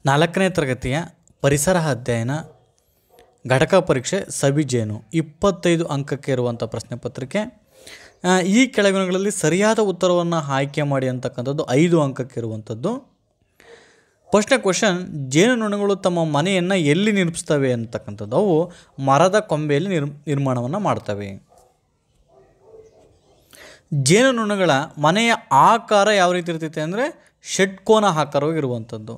4ನೇ ತರಗತಿಯ ಪರಿಸರ ಅಧ್ಯಯನ ಘಟಕ ಪರೀಕ್ಷೆ ಸಬಿಜೇನು 25 ಅಂಕಕ್ಕೆ ಇರುವಂಥ ಪ್ರಶ್ನೆ ಪತ್ರಿಕೆ. ಈ ಕೆಳಗಿನಗಳಲ್ಲಿ ಸರಿಯಾದ ಉತ್ತರವನ್ನು ಆಯ್ಕೆ ಮಾಡಿ ಅಂತಕ್ಕಂಥದ್ದು 5 ಅಂಕಕ್ಕೆ ಇರುವಂಥದ್ದು. ಫಸ್ಟ್ನೇ ಕ್ವಶನ್, ಜೇನುನೊಣಗಳು ತಮ್ಮ ಮನೆಯನ್ನು ಎಲ್ಲಿ ನಿರ್ಮಿಸ್ತವೆ ಅಂತಕ್ಕಂಥದ್ದು. ಅವು ಮರದ ಕೊಂಬೆಯಲ್ಲಿ ನಿರ್ಮಾಣವನ್ನು ಮಾಡ್ತವೆ. ಜೇನುನೊಣಗಳ ಮನೆಯ ಆಕಾರ ಯಾವ ರೀತಿ ಇರ್ತೈತೆ ಅಂದರೆ ಷಟ್ಕೋನ ಆಕಾರವಾಗಿರುವಂಥದ್ದು.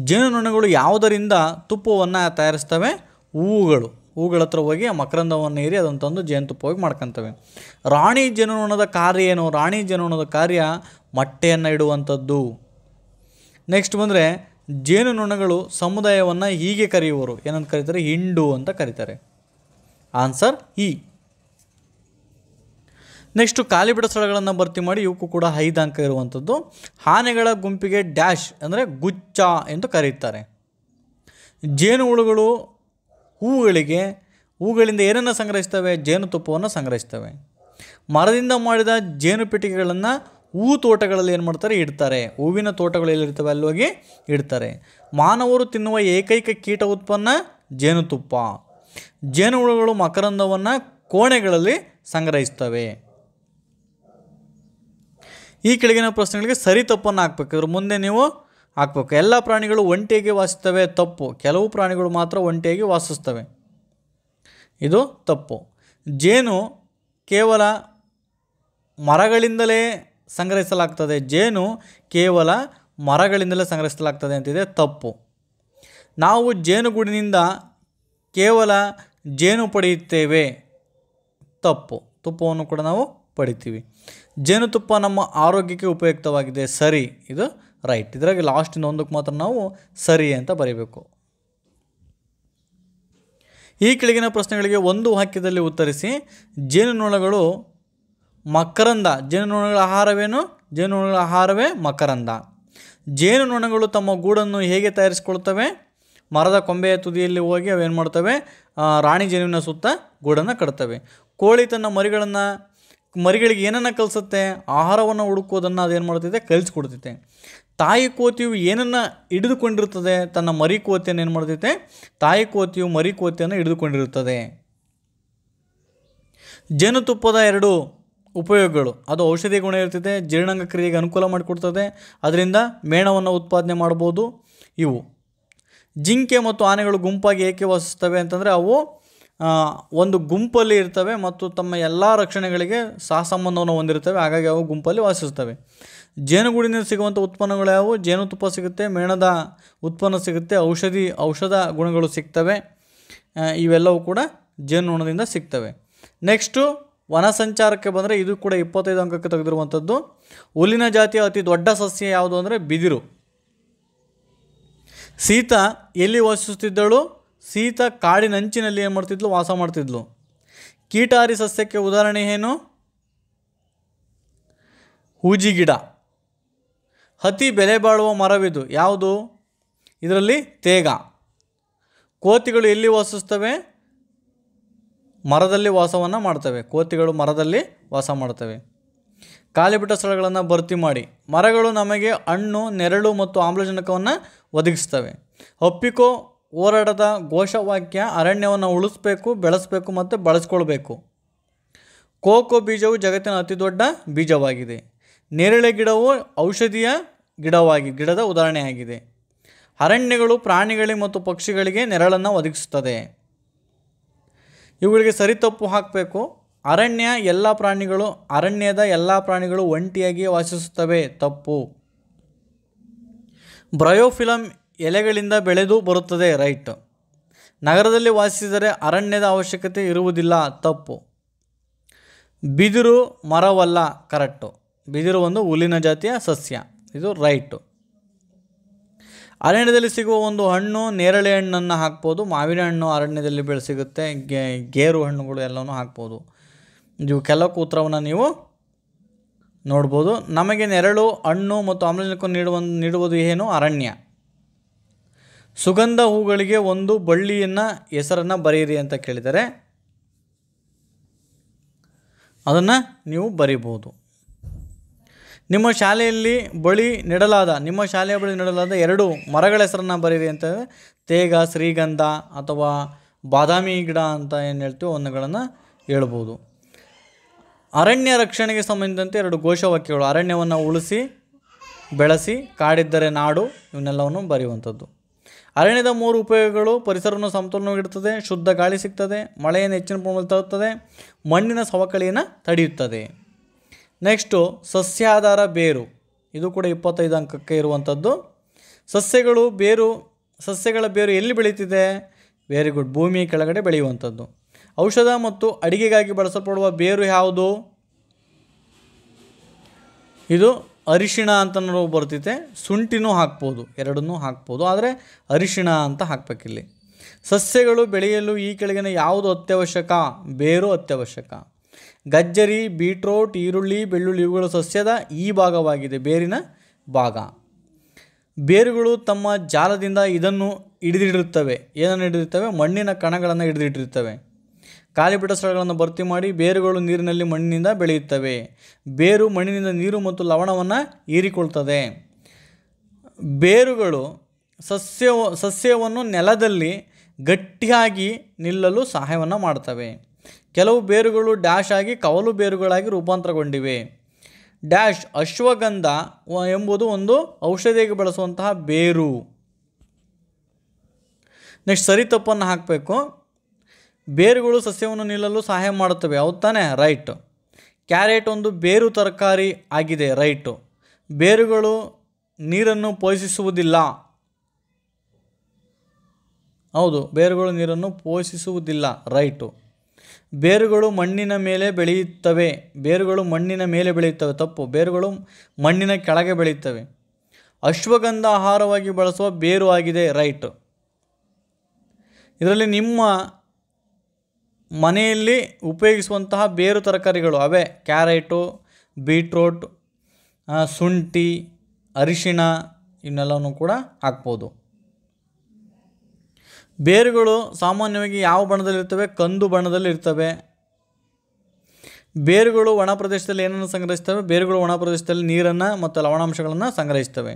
ಜೇನುನೊಣಗಳು ಯಾವುದರಿಂದ ತುಪ್ಪವನ್ನು ತಯಾರಿಸ್ತವೆ? ಹೂವುಗಳ ಹತ್ರ ಹೋಗಿ ಆ ಮಕರಂದವನ್ನು ಏರಿ ಅದನ್ನು ತಂದು ಜೇನುತುಪ್ಪವಾಗಿ ಮಾಡ್ಕೊತವೆ. ರಾಣಿ ಜೇನುನೊಣದ ಕಾರ್ಯ ಏನು? ರಾಣಿ ಜೇನುನೊಣದ ಕಾರ್ಯ ಮೊಟ್ಟೆಯನ್ನು ಇಡುವಂಥದ್ದು. ನೆಕ್ಸ್ಟ್ ಬಂದರೆ ಜೇನುನೊಣಗಳು ಸಮುದಾಯವನ್ನು ಹೀಗೆ ಕರೆಯುವರು, ಏನಂತ ಕರೀತಾರೆ? ಹಿಂಡು ಅಂತ ಕರೀತಾರೆ. Answer E. ನೆಕ್ಸ್ಟು ಖಾಲಿಬಿಡ ಸ್ಥಳಗಳನ್ನು ಭರ್ತಿ ಮಾಡಿ, ಇವಕ್ಕೂ ಕೂಡ 5 ಅಂಕ ಇರುವಂಥದ್ದು. ಆನೆಗಳ ಗುಂಪಿಗೆ ಡ್ಯಾಶ್ ಅಂದರೆ ಗುಚ್ಚ ಎಂದು ಕರೆಯುತ್ತಾರೆ. ಜೇನುಹುಳುಗಳು ಹೂಗಳಿಂದ ಏನನ್ನು ಸಂಗ್ರಹಿಸ್ತವೆ? ಜೇನುತುಪ್ಪವನ್ನು ಸಂಗ್ರಹಿಸ್ತವೆ. ಮರದಿಂದ ಮಾಡಿದ ಜೇನು ಪೆಟ್ಟಿಗೆಗಳನ್ನು ಹೂ ತೋಟಗಳಲ್ಲಿ ಏನು ಮಾಡ್ತಾರೆ? ಇಡ್ತಾರೆ. ಹೂವಿನ ತೋಟಗಳು ಎಲ್ಲಿರ್ತವೆ ಅಲ್ಲಿ ಹೋಗಿ ಇಡ್ತಾರೆ. ಮಾನವರು ತಿನ್ನುವ ಏಕೈಕ ಕೀಟ ಉತ್ಪನ್ನ ಜೇನುತುಪ್ಪ. ಜೇನುಹುಳುಗಳು ಮಕರಂದವನ್ನು ಕೋಣೆಗಳಲ್ಲಿ ಸಂಗ್ರಹಿಸ್ತವೆ. ಈ ಕೆಳಗಿನ ಪ್ರಶ್ನೆಗಳಿಗೆ ಸರಿ ತಪ್ಪನ್ನು ಹಾಕಬೇಕು. ಇದ್ರ ಮುಂದೆ ನೀವು ಹಾಕಬೇಕು. ಎಲ್ಲ ಪ್ರಾಣಿಗಳು ಒಂಟಿಯಾಗಿ ವಾಸಿಸ್ತವೆ. ತಪ್ಪು. ಕೆಲವು ಪ್ರಾಣಿಗಳು ಮಾತ್ರ ಒಂಟಿಯಾಗಿ ವಾಸಿಸ್ತವೆ. ಇದು ತಪ್ಪು. ಜೇನು ಕೇವಲ ಮರಗಳಿಂದಲೇ ಸಂಗ್ರಹಿಸಲಾಗ್ತದೆ. ಜೇನು ಕೇವಲ ಮರಗಳಿಂದಲೇ ಸಂಗ್ರಹಿಸಲಾಗ್ತದೆ ಅಂತಿದೆ. ತಪ್ಪು. ನಾವು ಜೇನುಗೂಡಿನಿಂದ ಕೇವಲ ಜೇನು ಪಡೆಯುತ್ತೇವೆ. ತಪ್ಪು. ತುಪ್ಪವನ್ನು ಕೂಡ ನಾವು ಪಡಿತೀವಿ. ಜೇನುತುಪ್ಪ ನಮ್ಮ ಆರೋಗ್ಯಕ್ಕೆ ಉಪಯುಕ್ತವಾಗಿದೆ. ಸರಿ. ಇದು ರೈಟ್. ಇದರಾಗಿ ಲಾಸ್ಟಿಂದ ಒಂದಕ್ಕೆ ಮಾತ್ರ ನಾವು ಸರಿ ಅಂತ ಬರೀಬೇಕು. ಈ ಕೆಳಗಿನ ಪ್ರಶ್ನೆಗಳಿಗೆ ಒಂದು ವಾಕ್ಯದಲ್ಲಿ ಉತ್ತರಿಸಿ. ಜೇನುನೊಣಗಳು ಮಕರಂದ. ಜೇನುನೊಣಗಳ ಆಹಾರವೇನು? ಜೇನುನೊಣಗಳ ಆಹಾರವೇ ಮಕರಂದ. ಜೇನುನೊಣಗಳು ತಮ್ಮ ಗೂಡನ್ನು ಹೇಗೆ ತಯಾರಿಸಿಕೊಳ್ತವೆ? ಮರದ ಕೊಂಬೆಯ ತುದಿಯಲ್ಲಿ ಹೋಗಿ ಅವೇನು ಮಾಡ್ತವೆ? ರಾಣಿ ಜೇನುವಿನ ಸುತ್ತ ಗೂಡನ್ನು ಕಟ್ತವೆ. ಕೋಳಿ ತನ್ನ ಮರಿಗಳಿಗೆ ಏನನ್ನು ಕಲಿಸುತ್ತೆ? ಆಹಾರವನ್ನು ಹುಡುಕೋದನ್ನು ಅದೇನು ಮಾಡ್ತೈತೆ? ಕಲಿಸ್ಕೊಡ್ತೈತೆ. ತಾಯಿ ಕೋತಿಯು ಏನನ್ನು ಹಿಡಿದುಕೊಂಡಿರುತ್ತದೆ? ತನ್ನ ಮರಿ ಕೋತಿಯನ್ನು ಏನು ಮಾಡ್ತೈತೆ? ತಾಯಿ ಕೋತಿಯು ಮರಿ ಕೋತಿಯನ್ನು ಹಿಡಿದುಕೊಂಡಿರುತ್ತದೆ. ಜೇನುತುಪ್ಪದ 2 ಉಪಯೋಗಗಳು. ಅದು ಔಷಧಿ ಗುಣ ಇರ್ತೈತೆ, ಜೀರ್ಣಾಂಗ ಕ್ರಿಯೆಗೆ ಅನುಕೂಲ ಮಾಡಿಕೊಡ್ತದೆ, ಅದರಿಂದ ಮೇಣವನ್ನು ಉತ್ಪಾದನೆ ಮಾಡ್ಬೋದು. ಇವು ಜಿಂಕೆ ಮತ್ತು ಆನೆಗಳು ಗುಂಪಾಗಿ ಏಕೆ ವಾಸಿಸ್ತವೆ ಅಂತಂದರೆ ಅವು ಒಂದು ಗುಂಪಲ್ಲಿ ಇರ್ತವೆ ಮತ್ತು ತಮ್ಮ ಎಲ್ಲ ರಕ್ಷಣೆಗಳಿಗೆ ಸಹಸಂಬಂಧವನ್ನು ಹೊಂದಿರ್ತವೆ. ಹಾಗಾಗಿ ಅವು ಗುಂಪಲ್ಲಿ ವಾಸಿಸ್ತವೆ. ಜೇನುಗೂಡಿನಿಂದ ಸಿಗುವಂಥ ಉತ್ಪನ್ನಗಳು ಯಾವುವು? ಜೇನುತುಪ್ಪ ಸಿಗುತ್ತೆ, ಮೇಣದ ಉತ್ಪನ್ನ ಸಿಗುತ್ತೆ, ಔಷಧ ಗುಣಗಳು ಸಿಗ್ತವೆ. ಇವೆಲ್ಲವೂ ಕೂಡ ಜೇನುನೊಣದಿಂದ ಸಿಗ್ತವೆ. ನೆಕ್ಸ್ಟು ವನ ಸಂಚಾರಕ್ಕೆ ಬಂದರೆ ಇದು ಕೂಡ 25 ಅಂಕಕ್ಕೆ ತೆಗೆದಿರುವಂಥದ್ದು. ಹುಲ್ಲಿನ ಜಾತಿಯ ಅತಿ ದೊಡ್ಡ ಸಸ್ಯ ಯಾವುದು ಅಂದರೆ ಬಿದಿರು. ಸೀತಾ ಎಲ್ಲಿ ವಾಸಿಸುತ್ತಿದ್ದಳು? ಸೀತಾ ಕಾಡಿನಂಚಿನಲ್ಲಿ ಏನು ಮಾಡ್ತಿದ್ಲು? ವಾಸ ಮಾಡ್ತಿದ್ಲು. ಕೀಟಾರಿ ಸಸ್ಯಕ್ಕೆ ಉದಾಹರಣೆ ಏನು? ಹೂಜಿ ಗಿಡ. ಅತಿ ಬೆಲೆ ಬಾಳುವ ಮರವಿದು ಯಾವುದು? ಇದರಲ್ಲಿ ತೇಗ. ಕೋತಿಗಳು ಎಲ್ಲಿ ವಾಸಿಸ್ತವೆ? ಮರದಲ್ಲಿ ವಾಸವನ್ನು ಮಾಡ್ತವೆ. ಕೋತಿಗಳು ಮರದಲ್ಲಿ ವಾಸ ಮಾಡ್ತವೆ. ಖಾಲಿಬಿಟ್ಟ ಸ್ಥಳಗಳನ್ನು ಭರ್ತಿ ಮಾಡಿ. ಮರಗಳು ನಮಗೆ ಹಣ್ಣು, ನೆರಳು ಮತ್ತು ಆಮ್ಲಜನಕವನ್ನು ಒದಗಿಸ್ತವೆ. ಒಪ್ಪಿಕೋ ಹೋರಾಟದ ಘೋಷವಾಕ್ಯ ಅರಣ್ಯವನ್ನು ಉಳಿಸ್ಬೇಕು, ಬೆಳೆಸಬೇಕು ಮತ್ತು ಬಳಸ್ಕೊಳ್ಬೇಕು. ಕೋಕೋ ಬೀಜವು ಜಗತ್ತಿನ ಅತಿ ದೊಡ್ಡ ಬೀಜವಾಗಿದೆ. ನೇರಳೆ ಗಿಡವು ಔಷಧಿಯ ಗಿಡದ ಉದಾಹರಣೆಯಾಗಿದೆ. ಅರಣ್ಯಗಳು ಪ್ರಾಣಿಗಳಿಗೆ ಮತ್ತು ಪಕ್ಷಿಗಳಿಗೆ ನೆರಳನ್ನು ಒದಗಿಸುತ್ತದೆ. ಇವುಗಳಿಗೆ ಸರಿ ತಪ್ಪು ಹಾಕಬೇಕು. ಅರಣ್ಯದ ಎಲ್ಲ ಪ್ರಾಣಿಗಳು ಒಂಟಿಯಾಗಿ ವಾಸಿಸುತ್ತವೆ. ತಪ್ಪು. ಬ್ರಯೋಫಿಲಮ್ ಎಲೆಗಳಿಂದ ಬೆಳೆದು ಬರುತ್ತದೆ. ರೈಟ್. ನಗರದಲ್ಲಿ ವಾಸಿಸಿದರೆ ಅರಣ್ಯದ ಅವಶ್ಯಕತೆ ಇರುವುದಿಲ್ಲ. ತಪ್ಪು. ಬಿದಿರು ಮರವಲ್ಲ. ಕರೆಕ್ಟು. ಬಿದಿರು ಒಂದು ಹುಲ್ಲಿನ ಜಾತಿಯ ಸಸ್ಯ. ಇದು ರೈಟು. ಅರಣ್ಯದಲ್ಲಿ ಸಿಗುವ ಒಂದು ಹಣ್ಣು ನೇರಳೆ ಹಣ್ಣನ್ನು ಹಾಕ್ಬೋದು. ಮಾವಿನ ಹಣ್ಣು ಅರಣ್ಯದಲ್ಲಿ ಸಿಗುತ್ತೆ. ಗೇರು ಹಣ್ಣುಗಳು ಎಲ್ಲವೂ ಹಾಕ್ಬೋದು. ಇವು ಕೆಲವು ಉತ್ತರವನ್ನು ನೀವು ನೋಡ್ಬೋದು. ನಮಗೆ ನೆರಳು, ಹಣ್ಣು ಮತ್ತು ಆಮ್ಲಜನಕ ನೀಡುವುದು ಏನು? ಅರಣ್ಯ. ಸುಗಂಧ ಹೂಗಳಿಗೆ ಒಂದು ಬಳ್ಳಿಯನ್ನು ಹೆಸರನ್ನು ಬರೆಯಿರಿ ಅಂತ ಕೇಳಿದರೆ ಅದನ್ನು ನೀವು ಬರಿಬೋದು. ನಿಮ್ಮ ಶಾಲೆಯ ಬಳಿ ನೆಡಲಾದ 2 ಮರಗಳ ಹೆಸರನ್ನು ಬರೀರಿ ಅಂತ ತೇಗ, ಶ್ರೀಗಂಧ ಅಥವಾ ಬಾದಾಮಿ ಗಿಡ ಅಂತ ಏನು ಹೇಳ್ತೀವೋ ಅವುಗಳನ್ನು ಹೇಳ್ಬೋದು. ಅರಣ್ಯ ರಕ್ಷಣೆಗೆ ಸಂಬಂಧಿಸಿದಂತೆ 2 ಘೋಷವಾಕ್ಯಗಳು: ಅರಣ್ಯವನ್ನು ಉಳಿಸಿ ಬೆಳೆಸಿ, ಕಾಡಿದ್ದರೆ ನಾಡು, ಇವನ್ನೆಲ್ಲವನ್ನು ಬರೆಯುವಂಥದ್ದು. ಅರಣ್ಯದ 3 ಉಪಯೋಗಗಳು: ಪರಿಸರವನ್ನು ಸಮತೋಲನವಾಗಿಡುತ್ತದೆ, ಶುದ್ಧ ಗಾಳಿ ಸಿಗ್ತದೆ, ಮಳೆಯನ್ನು ಹೆಚ್ಚಿನ ಪ್ರಮಾಣದಲ್ಲಿ ತರುತ್ತದೆ, ಮಣ್ಣಿನ ಸವಕಳಿಯನ್ನು ತಡೆಯುತ್ತದೆ. ನೆಕ್ಸ್ಟು ಸಸ್ಯಾಧಾರ ಬೇರು, ಇದು ಕೂಡ 25 ಅಂಕಕ್ಕೆ ಇರುವಂಥದ್ದು. ಸಸ್ಯಗಳ ಬೇರು ಎಲ್ಲಿ ಬೆಳೀತಿದೆ? ವೆರಿ ಗುಡ್, ಭೂಮಿಯ ಕೆಳಗಡೆ ಬೆಳೆಯುವಂಥದ್ದು. ಔಷಧ ಮತ್ತು ಅಡಿಗೆಗಾಗಿ ಬಳಸಲ್ಪಡುವ ಬೇರು ಯಾವುದು? ಇದು ಅರಿಶಿಣ ಅಂತ ನಾವು ಬರ್ತಿದೆ. ಶುಂಠಿನೂ ಹಾಕ್ಬೋದು, ಎರಡನ್ನೂ ಹಾಕ್ಬೋದು, ಆದರೆ ಅರಿಶಿಣ ಅಂತ ಹಾಕಬೇಕಿಲ್ಲಿ. ಸಸ್ಯಗಳು ಬೆಳೆಯಲು ಈ ಕೆಳಗಿನ ಯಾವುದು ಅತ್ಯವಶ್ಯಕ? ಬೇರು ಅತ್ಯವಶ್ಯಕ. ಗಜ್ಜರಿ, ಬೀಟ್ರೋಟ್, ಈರುಳ್ಳಿ, ಬೆಳ್ಳುಳ್ಳಿ ಇವುಗಳು ಸಸ್ಯದ ಈ ಭಾಗವಾಗಿದೆ, ಬೇರಿನ ಭಾಗ. ಬೇರುಗಳು ತಮ್ಮ ಜಾಲದಿಂದ ಇದನ್ನು ಹಿಡಿದಿಟ್ಟಿರುತ್ತವೆ. ಏನನ್ನು ಹಿಡಿದಿರ್ತವೆ? ಮಣ್ಣಿನ ಕಣಗಳನ್ನು ಹಿಡಿದಿಟ್ಟಿರ್ತವೆ. ಖಾಲಿಬಿಟ್ಟ ಸ್ಥಳಗಳನ್ನು ಭರ್ತಿ ಮಾಡಿ ಬೇರುಗಳು ನೀರಿನಲ್ಲಿ ಮಣ್ಣಿನಿಂದ ಬೆಳೆಯುತ್ತವೆ. ಬೇರು ಮಣ್ಣಿನಿಂದ ನೀರು ಮತ್ತು ಲವಣವನ್ನು ಹೀರಿಕೊಳ್ತದೆ. ಬೇರುಗಳು ಸಸ್ಯವನ್ನು ನೆಲದಲ್ಲಿ ಗಟ್ಟಿಯಾಗಿ ನಿಲ್ಲಲು ಸಹಾಯವನ್ನು ಮಾಡ್ತವೆ. ಕೆಲವು ಬೇರುಗಳು ಡ್ಯಾಶ್ ಆಗಿ ಕವಲು ಬೇರುಗಳಾಗಿ ರೂಪಾಂತರಗೊಂಡಿವೆ. ಡ್ಯಾಶ್ ಅಶ್ವಗಂಧ ಎಂಬುದು ಒಂದು ಔಷಧಿಗೆ ಬಳಸುವಂತಹ ಬೇರು. ನೆಕ್ಸ್ಟ್ ಸರಿ ತಪ್ಪನ್ನು ಹಾಕಬೇಕು. ಬೇರುಗಳು ಸಸ್ಯವನ್ನು ನಿಲ್ಲಲು ಸಹಾಯ ಮಾಡುತ್ತವೆ, ಹೌದು ತಾನೆ? ರೈಟ್. ಕ್ಯಾರೆಟ್ ಒಂದು ಬೇರು ತರಕಾರಿ ಆಗಿದೆ, ರೈಟು. ಬೇರುಗಳು ನೀರನ್ನು ಪೋಷಿಸುವುದಿಲ್ಲ, ಹೌದು, ಬೇರುಗಳು ನೀರನ್ನು ಪೋಷಿಸುವುದಿಲ್ಲ, ರೈಟು. ಬೇರುಗಳು ಮಣ್ಣಿನ ಮೇಲೆ ಬೆಳೆಯುತ್ತವೆ, ತಪ್ಪು. ಬೇರುಗಳು ಮಣ್ಣಿನ ಕೆಳಗೆ ಬೆಳೆಯುತ್ತವೆ. ಅಶ್ವಗಂಧ ಆಹಾರವಾಗಿ ಬಳಸುವ ಬೇರು ಆಗಿದೆ, ರೈಟು. ಇದರಲ್ಲಿ ನಿಮ್ಮ ಮನೆಯಲ್ಲಿ ಉಪಯೋಗಿಸುವಂತಹ ಬೇರು ತರಕಾರಿಗಳು ಅವೇ: ಕ್ಯಾರೆಟು, ಬೀಟ್ರೋಟ್, ಶುಂಠಿ, ಅರಿಶಿಣ, ಇವನ್ನೆಲ್ಲವೂ ಕೂಡ ಹಾಕ್ಬೋದು. ಬೇರುಗಳು ಸಾಮಾನ್ಯವಾಗಿ ಯಾವ ಬಣ್ಣದಲ್ಲಿರ್ತವೆ? ಕಂದು ಬಣ್ಣದಲ್ಲಿ ಇರ್ತವೆ. ಬೇರುಗಳು ಒಣ ಪ್ರದೇಶದಲ್ಲಿ ಏನನ್ನು ಸಂಗ್ರಹಿಸ್ತವೆ? ಬೇರುಗಳು ಒಣ ಪ್ರದೇಶದಲ್ಲಿ ನೀರನ್ನು ಮತ್ತು ಲವಣಾಂಶಗಳನ್ನು ಸಂಗ್ರಹಿಸ್ತವೆ.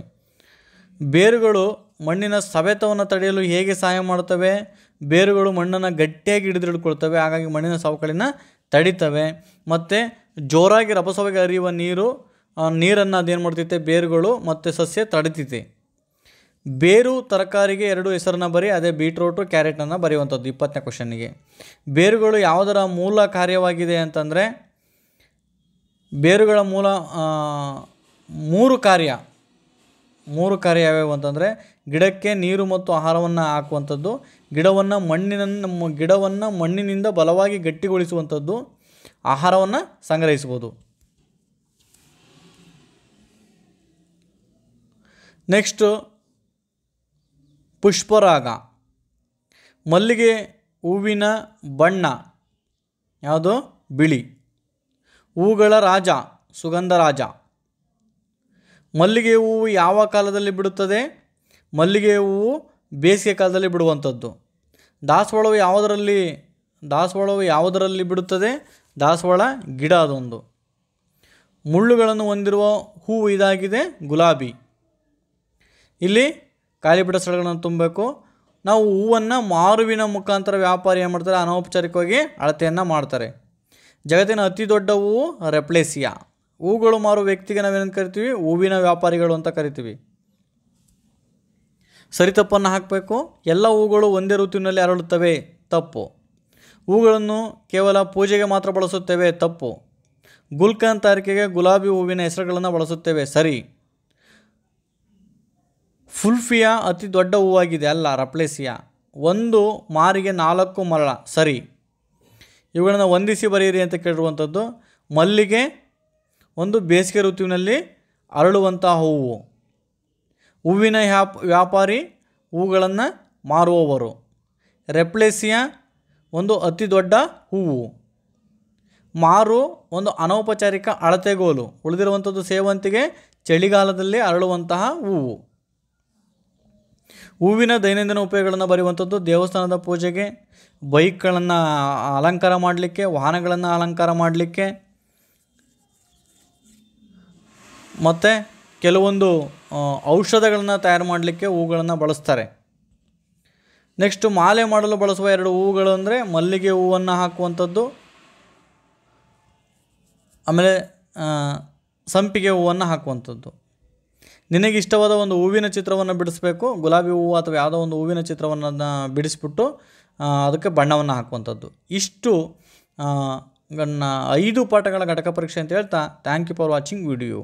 ಬೇರುಗಳು ಮಣ್ಣಿನ ಸವೆತವನ್ನು ತಡೆಯಲು ಹೇಗೆ ಸಹಾಯ ಮಾಡುತ್ತವೆ? ಬೇರುಗಳು ಮಣ್ಣನ್ನು ಗಟ್ಟಿಯಾಗಿ ಹಿಡಿದಿಡ್ಕೊಳ್ತವೆ, ಹಾಗಾಗಿ ಮಣ್ಣಿನ ಸವಕಳಿನ ತಡಿತವೆ. ಮತ್ತು ಜೋರಾಗಿ ರಭಸವಾಗಿ ಹರಿಯುವ ನೀರನ್ನು ಅದೇನು ಮಾಡ್ತೈತೆ? ಬೇರುಗಳು ಮತ್ತು ಸಸ್ಯ ತಡಿತೈತೆ. ಬೇರು ತರಕಾರಿಗೆ 2 ಹೆಸರನ್ನು ಬರೀ, ಅದೇ ಬೀಟ್ರೋಟು, ಕ್ಯಾರೆಟನ್ನು ಬರೆಯುವಂಥದ್ದು 20ನೇ ಕ್ವಶನ್ನಿಗೆ. ಬೇರುಗಳು ಯಾವುದರ ಮೂಲ ಕಾರ್ಯವಾಗಿದೆ ಅಂತಂದರೆ, ಬೇರುಗಳ ಮೂಲ 3 ಕಾರ್ಯ ಯಾವ್ಯಾವು ಅಂತಂದರೆ, ಗಿಡಕ್ಕೆ ನೀರು ಮತ್ತು ಆಹಾರವನ್ನು ಹಾಕುವಂಥದ್ದು, ಗಿಡವನ್ನು ಮಣ್ಣಿನಿಂದ ಬಲವಾಗಿ ಗಟ್ಟಿಗೊಳಿಸುವಂಥದ್ದು, ಆಹಾರವನ್ನು ಸಂಗ್ರಹಿಸ್ಬೋದು. ನೆಕ್ಸ್ಟು ಪುಷ್ಪರಾಗ. ಮಲ್ಲಿಗೆ ಹೂವಿನ ಬಣ್ಣ ಯಾವುದು? ಬಿಳಿ. ಹೂಗಳ ರಾಜ ಸುಗಂಧರಾಜ. ಮಲ್ಲಿಗೆ ಹೂವು ಯಾವ ಕಾಲದಲ್ಲಿ ಬಿಡುತ್ತದೆ? ಮಲ್ಲಿಗೆ ಹೂವು ಬೇಸಿಗೆ ಕಾಲದಲ್ಲಿ ಬಿಡುವಂಥದ್ದು. ದಾಸವಾಳವು ಯಾವುದರಲ್ಲಿ ಬಿಡುತ್ತದೆ? ದಾಸವಾಳ ಗಿಡ ಅದೊಂದು. ಮುಳ್ಳುಗಳನ್ನು ಹೊಂದಿರುವ ಹೂವು ಇದಾಗಿದೆ, ಗುಲಾಬಿ. ಇಲ್ಲಿ ಖಾಲಿಬಿಟ್ಟ ಸ್ಥಳಗಳನ್ನು ತುಂಬಬೇಕು. ನಾವು ಹೂವನ್ನು ಮಾರುವಿನ ಮುಖಾಂತರ ವ್ಯಾಪಾರಿ ಏನು ಮಾಡ್ತಾರೆ? ಅನೌಪಚಾರಿಕವಾಗಿ ಅಳತೆಯನ್ನು ಮಾಡ್ತಾರೆ. ಜಗತ್ತಿನ ಅತಿ ದೊಡ್ಡ ಹೂವು ರೆಪ್ಲೇಸಿಯಾ. ಹೂಗಳು ಮಾರುವ ವ್ಯಕ್ತಿಗೆ ನಾವೇನು ಕರಿತೀವಿ? ಹೂವಿನ ವ್ಯಾಪಾರಿಗಳು ಅಂತ ಕರಿತೀವಿ. ಸರಿ ತಪ್ಪನ್ನು ಹಾಕಬೇಕು. ಎಲ್ಲ ಹೂಗಳು ಒಂದೇ ಋತುವಿನಲ್ಲಿ ಅರಳುತ್ತವೆ, ತಪ್ಪು. ಹೂಗಳನ್ನು ಕೇವಲ ಪೂಜೆಗೆ ಮಾತ್ರ ಬಳಸುತ್ತೇವೆ, ತಪ್ಪು. ಗುಲ್ಕನ್ ತಯಾರಿಕೆಗೆ ಗುಲಾಬಿ ಹೂವಿನ ಹೆಸರುಗಳನ್ನು ಬಳಸುತ್ತೇವೆ, ಸರಿ. ಫುಲ್ಫಿಯಾ ಅತಿ ದೊಡ್ಡ ಹೂವಾಗಿದೆ, ಅಲ್ಲ, ರಪ್ಲೇಸಿಯಾ. ಒಂದು ಮಾರಿಗೆ 4 ಮರಳ, ಸರಿ. ಇವುಗಳನ್ನು ಹೊಂದಿಸಿ ಬರೆಯಿರಿ ಅಂತ ಕೇಳಿರುವಂಥದ್ದು. ಮಲ್ಲಿಗೆ ಒಂದು ಬೇಸಿಗೆ ಋತುವಿನಲ್ಲಿ ಅರಳುವಂತಹ ಹೂವು. ಹೂವಿನ ವ್ಯಾಪಾರಿ ಹೂಗಳನ್ನು ಮಾರುವವರು. ರೆಪ್ಲೇಸಿಯಾ ಒಂದು ಅತಿ ದೊಡ್ಡ ಹೂವು. ಮಾರು ಒಂದು ಅನೌಪಚಾರಿಕ ಅಳತೆಗೋಲು. ಉಳಿದಿರುವಂಥದ್ದು ಸೇವಂತಿಗೆ, ಚಳಿಗಾಲದಲ್ಲಿ ಅರಳುವಂತಹ ಹೂವು. ಹೂವಿನ ದೈನಂದಿನ ಉಪಯೋಗಗಳನ್ನು ಬರೆಯುವಂಥದ್ದು: ದೇವಸ್ಥಾನದ ಪೂಜೆಗೆ, ಬೈಕ್ಗಳನ್ನು ಅಲಂಕಾರ ಮಾಡಲಿಕ್ಕೆ, ವಾಹನಗಳನ್ನು ಅಲಂಕಾರ ಮಾಡಲಿಕ್ಕೆ, ಮತ್ತು ಕೆಲವೊಂದು ಔಷಧಗಳನ್ನು ತಯಾರು ಮಾಡಲಿಕ್ಕೆ ಹೂಗಳನ್ನು ಬಳಸ್ತಾರೆ. ನೆಕ್ಸ್ಟು ಮಾಲೆ ಮಾಡಲು ಬಳಸುವ 2 ಹೂವುಗಳು ಅಂದರೆ ಮಲ್ಲಿಗೆ ಹೂವನ್ನು ಹಾಕುವಂಥದ್ದು, ಆಮೇಲೆ ಸಂಪಿಗೆ ಹೂವನ್ನು ಹಾಕುವಂಥದ್ದು. ನಿನಗಿಷ್ಟವಾದ ಒಂದು ಹೂವಿನ ಚಿತ್ರವನ್ನು ಬಿಡಿಸ್ಬೇಕು. ಗುಲಾಬಿ ಹೂವು ಅಥವಾ ಯಾವುದೋ ಒಂದು ಹೂವಿನ ಚಿತ್ರವನ್ನು ಬಿಡಿಸ್ಬಿಟ್ಟು ಅದಕ್ಕೆ ಬಣ್ಣವನ್ನು ಹಾಕುವಂಥದ್ದು. ಇಷ್ಟು 5 ಪಾಠಗಳ ಘಟಕ ಪರೀಕ್ಷೆ ಅಂತ ಹೇಳ್ತಾ thank you for watching video.